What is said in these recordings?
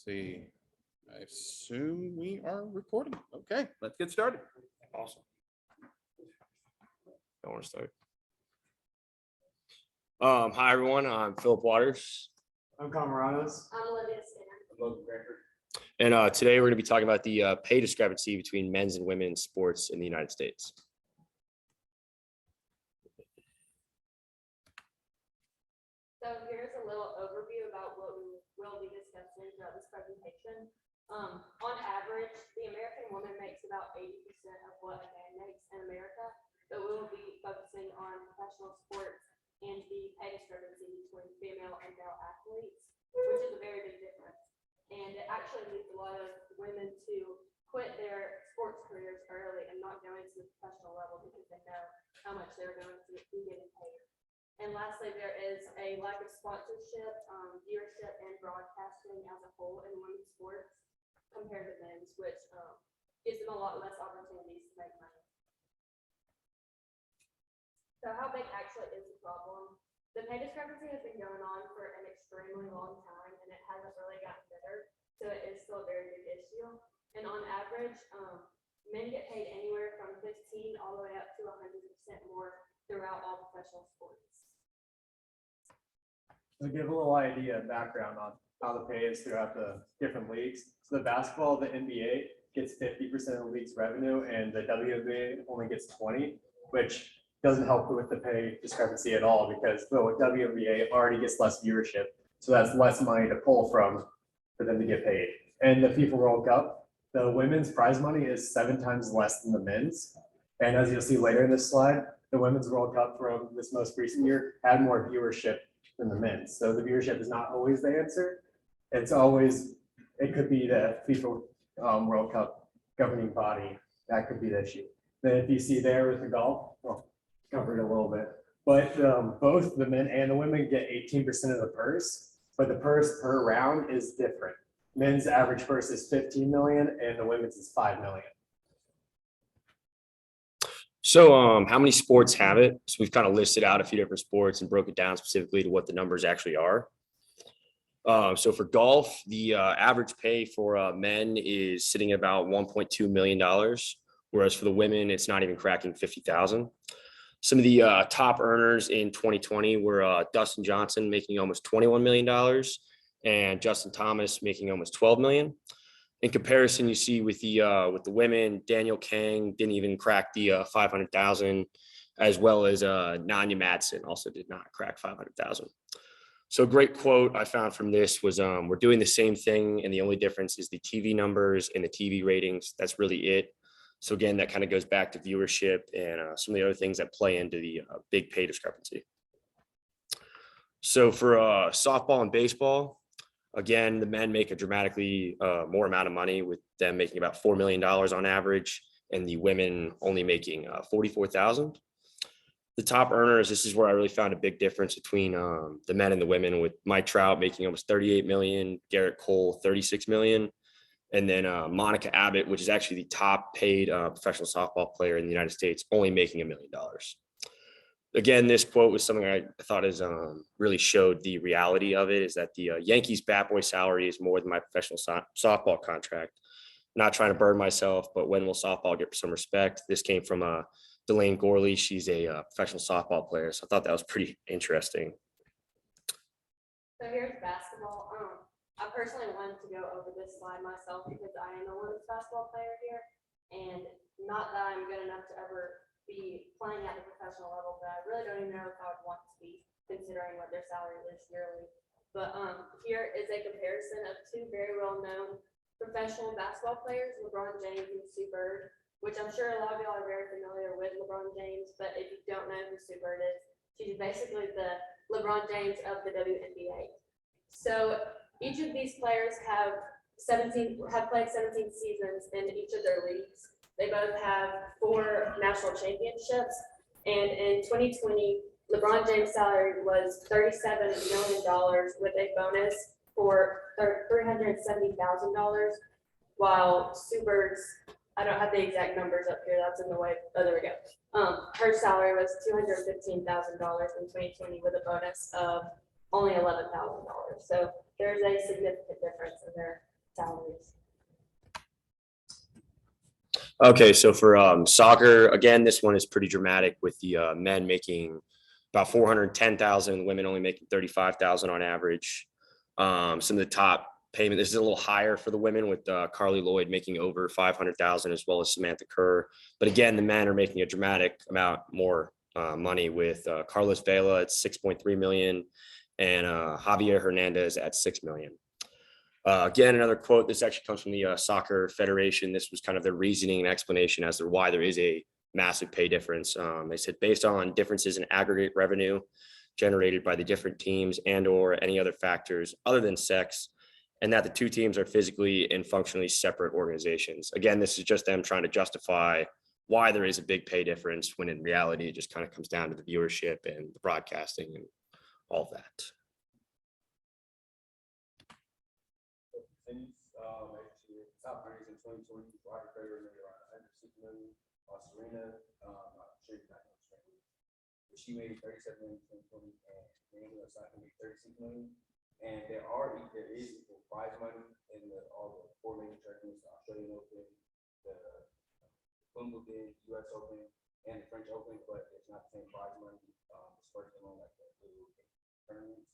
see. I assume we are recording. Okay, let's get started. Awesome. I want to start. Hi everyone, I'm Phillip Waters. I'm Moranos. I'm Livia. Logan, Cranford. And today we're going to be talking about the pay discrepancy between men's and women's sports in the United States. So here's a little overview about what we will be discussing throughout this presentation. On average, the American woman makes about 80% of what a man makes in America, but we will be focusing on professional sports and the pay discrepancy between female and male athletes, which is a very big difference. And it actually leads a lot of women to quit their sports careers early and not go into the professional level because they know how much they're going to be getting paid. And lastly, there is a lack of sponsorship, viewership, and broadcasting as a whole in women's sports compared to men's, which gives them a lot less opportunities to make money. So how big actually is the problem? The pay discrepancy has been going on for an extremely long time, and it hasn't really gotten better. So it is still a very big issue. And on average, men get paid anywhere from 15 all the way up to 100% more throughout all professional sports. To give a little idea of background on how the pay is throughout the different leagues. So the basketball, the NBA gets 50% of the league's revenue, and the WNBA only gets 20, which doesn't help with the pay discrepancy at all because the WNBA already gets less viewership. So that's less money to pull from for them to get paid. And the FIFA World Cup, the women's prize money is 7 times less than the men's. And as you'll see later in this slide, the Women's World Cup from this most recent year had more viewership than the men's. So the viewership is not always the answer. It's always, it could be the FIFA World Cup governing body. That could be the issue. Then if you see there with the golf, well, covered a little bit, but both the men and the women get 18% of the purse, but the purse per round is different. Men's average purse is 15 million and the women's is 5 million. So how many sports have it? So we've kind of listed out a few different sports and broke it down specifically to what the numbers actually are. So for golf, the average pay for men is sitting at about $1.2 million, whereas for the women, it's not even cracking 50,000. Some of the top earners in 2020 were Dustin Johnson making almost $21 million and Justin Thomas making almost $12 million. In comparison, you see with the women, Daniel Kang didn't even crack the 500,000, as well as Nanya Madsen also did not crack 500,000. So a great quote I found from this was, we're doing the same thing, and the only difference is the TV numbers and the TV ratings. That's really it. So again, that kind of goes back to viewership and some of the other things that play into the big pay discrepancy. So for softball and baseball, again, the men make a dramatically more amount of money, with them making about $4 million on average, and the women only making $44,000. The top earners, this is where I really found a big difference between the men and the women, with Mike Trout making almost $38 million, Garrett Cole $36 million, and then Monica Abbott, which is actually the top paid professional softball player in the United States, only making $1 million. Again, this quote was something I thought is really showed the reality of it, is that the Yankees bat boy salary is more than my professional softball contract. Not trying to burn myself, but when will softball get some respect? This came from Delane Gorley. She's a professional softball player. So I thought that was pretty interesting. So here's basketball. I personally wanted to go over this slide myself because I am a women's basketball player here, and not that I'm good enough to ever be playing at the professional level, but I really don't even know if I would want to be, considering what their salary is yearly. But here is a comparison of 2 very well-known professional basketball players, LeBron James and Sue Bird, which I'm sure a lot of y'all are very familiar with LeBron James, but if you don't know who Sue Bird is, she's basically the LeBron James of the WNBA. So each of these players have played 17 seasons in each of their leagues. They both have 4 national championships, and in 2020, LeBron James' salary was $37 million with a bonus for $370,000, while Sue Bird's, I don't have the exact numbers up here, that's in the way, oh, there we go. Her salary was $215,000 in 2020 with a bonus of only $11,000. So there's a significant difference in their salaries. Okay, so for soccer, again, this one is pretty dramatic with the men making about 410,000, women only making 35,000 on average. Some of the top payment, this is a little higher for the women with Carly Lloyd making over 500,000 as well as Samantha Kerr. But again, the men are making a dramatic amount more money with Carlos Vela at 6.3 million and Javier Hernandez at 6 million. Again, another quote, this actually comes from the Soccer Federation. This was kind of their reasoning and explanation as to why there is a massive pay difference. They said based on differences in aggregate revenue generated by the different teams and or any other factors other than sex, and that the two teams are physically and functionally separate organizations. Again, this is just them trying to justify why there is a big pay difference when in reality, it just kind of comes down to the viewership and the broadcasting and all of that. Top earners in 2020, Roger Federer made around 106 million. Serena, I'm sure you're not going to struggle. But she made 37 million in 2020, and Naomi Osaka made 36 million. And there is equal prize money in all the 4 main tournaments: the Australian Open, the Wimbledon, US Open, and the French Open, but it's not the same prize money. Dispersed among like the little tournaments.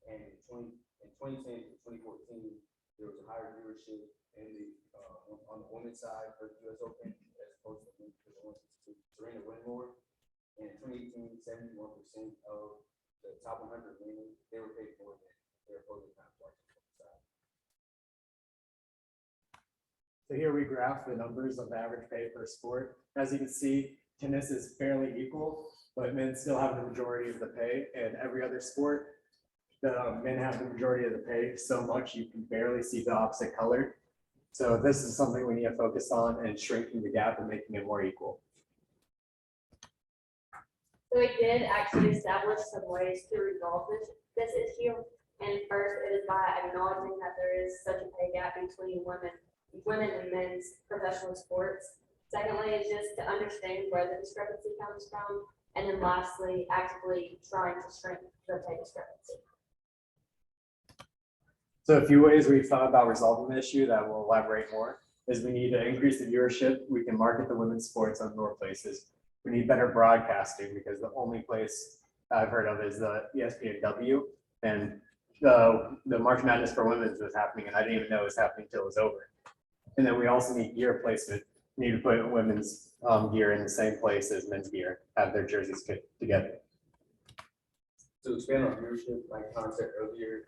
And in 2010 to 2014, there was a higher viewership in the on the women's side for the US Open as opposed to Serena win more. And in 2018, 71% of the top 100 women, they were paid more than their opposing counterparts on the side. So here we graph the numbers of the average pay per sport. As you can see, tennis is fairly equal, but men still have the majority of the pay, and every other sport, the men have the majority of the pay so much you can barely see the opposite color. So this is something we need to focus on and shrinking the gap and making it more equal. So we did actually establish some ways to resolve this issue. And first, it is by acknowledging that there is such a pay gap between women and men's professional sports. Secondly, is just to understand where the discrepancy comes from. And then lastly, actively trying to shrink the pay discrepancy. So a few ways we've thought about resolving the issue that we'll elaborate more is we need to increase the viewership. We can market the women's sports on more places. We need better broadcasting because the only place I've heard of is the ESPNW, and the March Madness for women's was happening, and I didn't even know it was happening until it was over. And then we also need gear placement. We need to put women's gear in the same place as men's gear, have their jerseys fit together. To expand on viewership, like Con said earlier,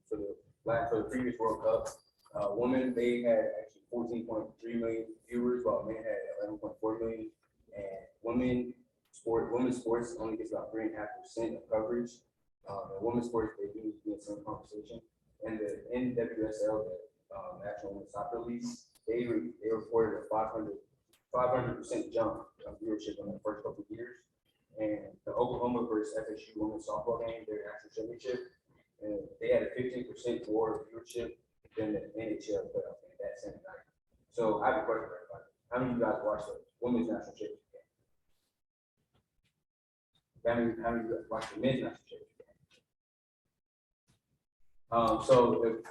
for the previous World Cup, women, they had actually 14.3 million viewers, while men had 11.4 million. And women's sports only gets about 3.5% of coverage. And women's sports, they do get some conversation. And the NWSL, the National Women's Soccer League, they reported a 500% jump of viewership in the first couple of years. And the Oklahoma versus FSU women's softball game, their national championship, and they had a 15% more viewership than the NHL playoff game that same night. So I have a question for everybody. How many of you guys watched the women's national championship game? How many of you guys watched the men's national championship game? So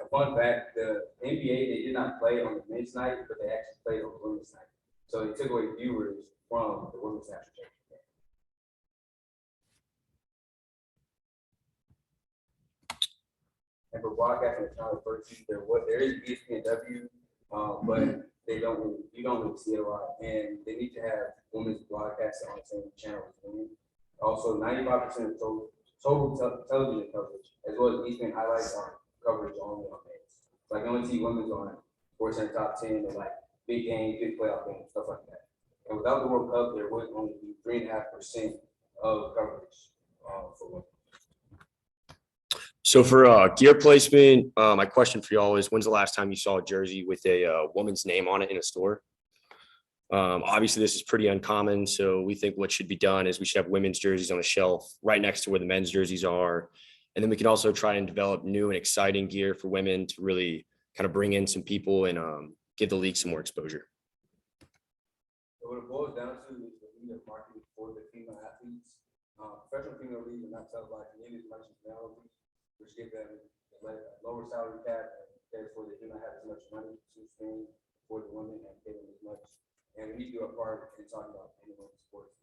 a fun fact, the NBA, they did not play on the men's night, but they actually played on the women's night. So they took away viewers from the women's national championship. And for broadcasting the Channel 13, there is ESPNW, but you don't really see it a lot. And they need to have women's broadcasting on the same channel as women. Also, 95% of total television coverage, as well as ESPN highlights, are coverage only on men's. Like, you only see women's on SportsCenter Top 10 or like big games, big playoff games, stuff like that. And without the World Cup, there would only be 3.5% of coverage for women. So for gear placement, my question for y'all is, when's the last time you saw a jersey with a woman's name on it in a store? Obviously, this is pretty uncommon. So we think what should be done is we should have women's jerseys on the shelf right next to where the men's jerseys are. And then we can also try and develop new and exciting gear for women to really kind of bring in some people and give the league some more exposure. So what it boils down to is the need of marketing for the female athletes. Professional female leagues are not televised nearly as much as male leagues, which give them a lower salary cap and therefore they do not have as much money to spend for the women and pay them as much. And we need to do our part in talking about anyone sports.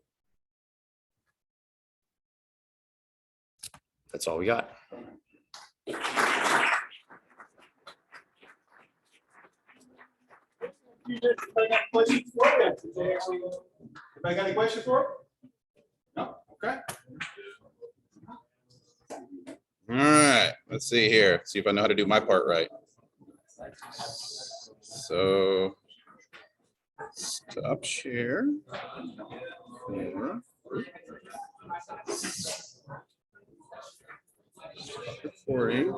That's all we got. Anybody got any questions for him? No, okay. All right, let's see here, see if I know how to do my part right. So stop share. Recording.